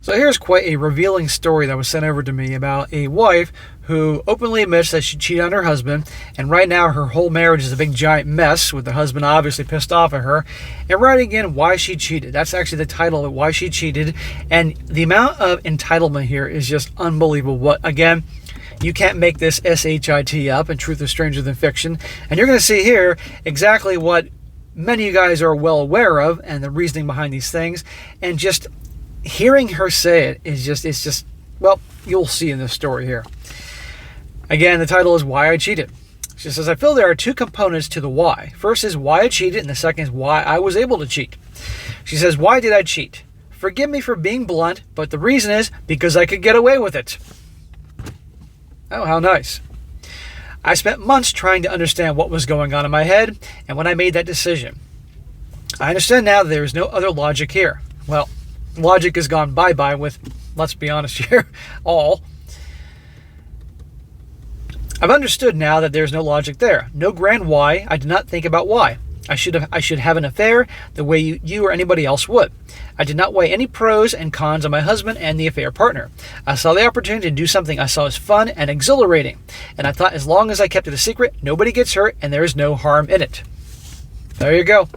So here's quite a revealing story that was sent over to me about a wife who openly admits that she cheated on her husband, and right now her whole marriage is a big giant mess, with the husband obviously pissed off at her, and writing in why she cheated. That's actually the title of it, Why She Cheated, and the amount of entitlement here is just unbelievable. What, again, you can't make this SHIT up, and truth is stranger than fiction, and you're going to see here exactly what many of you guys are well aware of, and the reasoning behind these things, and just hearing her say it is just, well, you'll see in this story here. Again, the title is Why I Cheated. She says, I feel there are two components to the why. First is why I cheated, and the second is why I was able to cheat. She says, why did I cheat? Forgive me for being blunt, but the reason is because I could get away with it. Oh, how nice. I spent months trying to understand what was going on in my head, and when I made that decision, I understand now that there is no other logic here. Well, logic has gone bye-bye with, let's be honest here, all. I've understood now that there's no logic there. No grand why. I did not think about why. I should have an affair the way you or anybody else would. I did not weigh any pros and cons on my husband and the affair partner. I saw the opportunity to do something I saw as fun and exhilarating, and I thought as long as I kept it a secret, nobody gets hurt and there is no harm in it. There you go.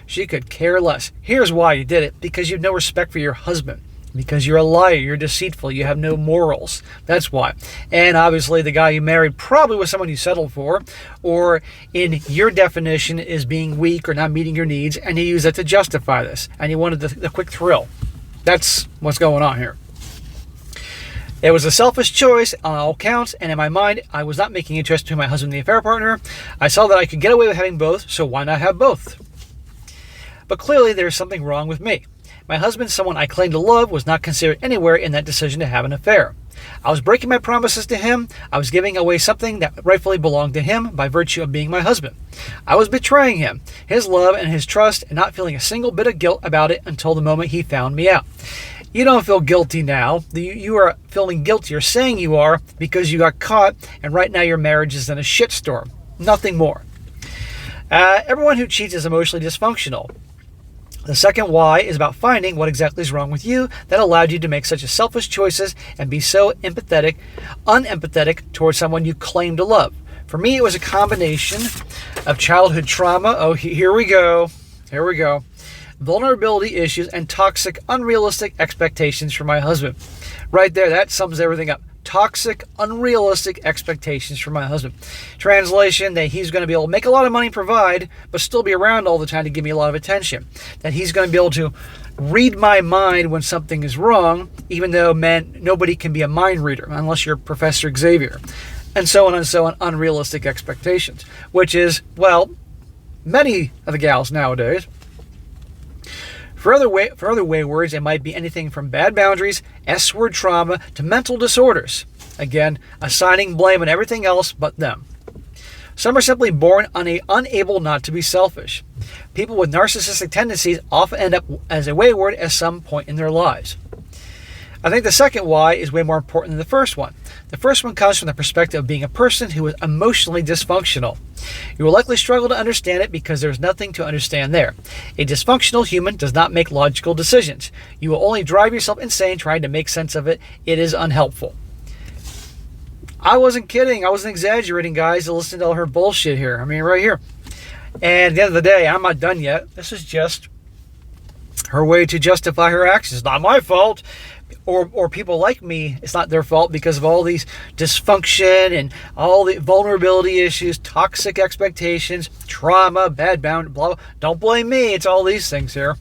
She could care less. Here's why you did it. Because you have no respect for your husband. Because you're a liar. You're deceitful. You have no morals. That's why. And obviously the guy you married probably was someone you settled for. Or in your definition is being weak or not meeting your needs. And you use that to justify this. And you wanted the quick thrill. That's what's going on here. It was a selfish choice on all counts, and in my mind, I was not making a choice between my husband and the affair partner. I saw that I could get away with having both, so why not have both? But clearly, there is something wrong with me. My husband, someone I claimed to love, was not considered anywhere in that decision to have an affair. I was breaking my promises to him. I was giving away something that rightfully belonged to him by virtue of being my husband. I was betraying him, his love and his trust, and not feeling a single bit of guilt about it until the moment he found me out. You don't feel guilty now. You are feeling guilty. You're saying you are because you got caught, and right now your marriage is in a shitstorm. Nothing more. Everyone who cheats is emotionally dysfunctional. The second why is about finding what exactly is wrong with you that allowed you to make such a selfish choices and be so unempathetic towards someone you claim to love. For me, it was a combination of childhood trauma. Oh, here we go. Vulnerability issues, and toxic, unrealistic expectations for my husband. Right there, that sums everything up. Toxic, unrealistic expectations for my husband. Translation, that he's going to be able to make a lot of money, provide, but still be around all the time to give me a lot of attention. That he's going to be able to read my mind when something is wrong, even though, nobody can be a mind reader unless you're Professor Xavier. And so on, unrealistic expectations. Which is, well, many of the gals nowadays. For other waywords, it might be anything from bad boundaries, S-word trauma, to mental disorders. Again, assigning blame on everything else but them. Some are simply born unable not to be selfish. People with narcissistic tendencies often end up as a wayward at some point in their lives. I think the second why is way more important than the first one. The first one comes from the perspective of being a person who is emotionally dysfunctional. You will likely struggle to understand it because there's nothing to understand there. A dysfunctional human does not make logical decisions. You will only drive yourself insane trying to make sense of it. It is unhelpful. I wasn't kidding. I wasn't exaggerating, guys, to listen to all her bullshit here. I mean, right here. And at the end of the day, I'm not done yet. This is just her way to justify her actions. It's not my fault. Or people like me, it's not their fault because of all these dysfunction and all the vulnerability issues, toxic expectations, trauma, bad bound, blah, blah. Don't blame me. It's all these things here.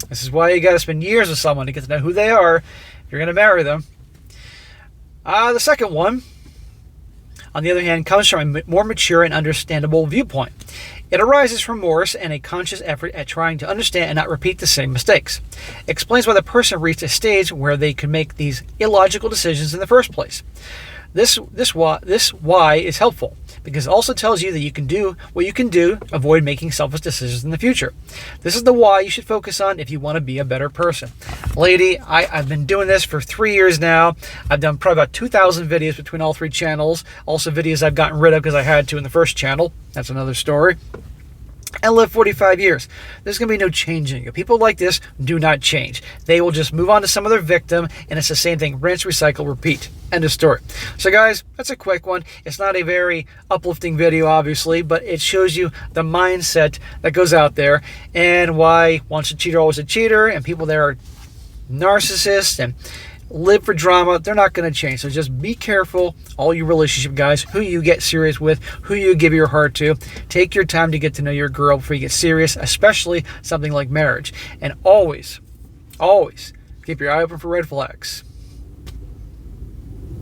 This is why you got to spend years with someone to get to know who they are if you're going to marry them. The second one, on the other hand, comes from a more mature and understandable viewpoint. It arises from remorse and a conscious effort at trying to understand and not repeat the same mistakes. It explains why the person reached a stage where they could make these illogical decisions in the first place. This why is helpful because it also tells you that you can do what you can do to avoid making selfish decisions in the future. This is the why you should focus on if you want to be a better person. Lady, I've been doing this for 3 years now. I've done probably about 2,000 videos between all three channels. Also videos I've gotten rid of because I had to in the first channel. That's another story. and live 45 years. There's going to be no changing it. People like this do not change. They will just move on to some other victim, and it's the same thing. Rinse, recycle, repeat. End of story. So guys, that's a quick one. It's not a very uplifting video, obviously, but it shows you the mindset that goes out there and why once a cheater, always a cheater, and people that are narcissists and live for drama, they're not going to change. So just be careful, all you relationship guys, who you get serious with, who you give your heart to. Take your time to get to know your girl before you get serious, especially something like marriage. And always, always keep your eye open for red flags.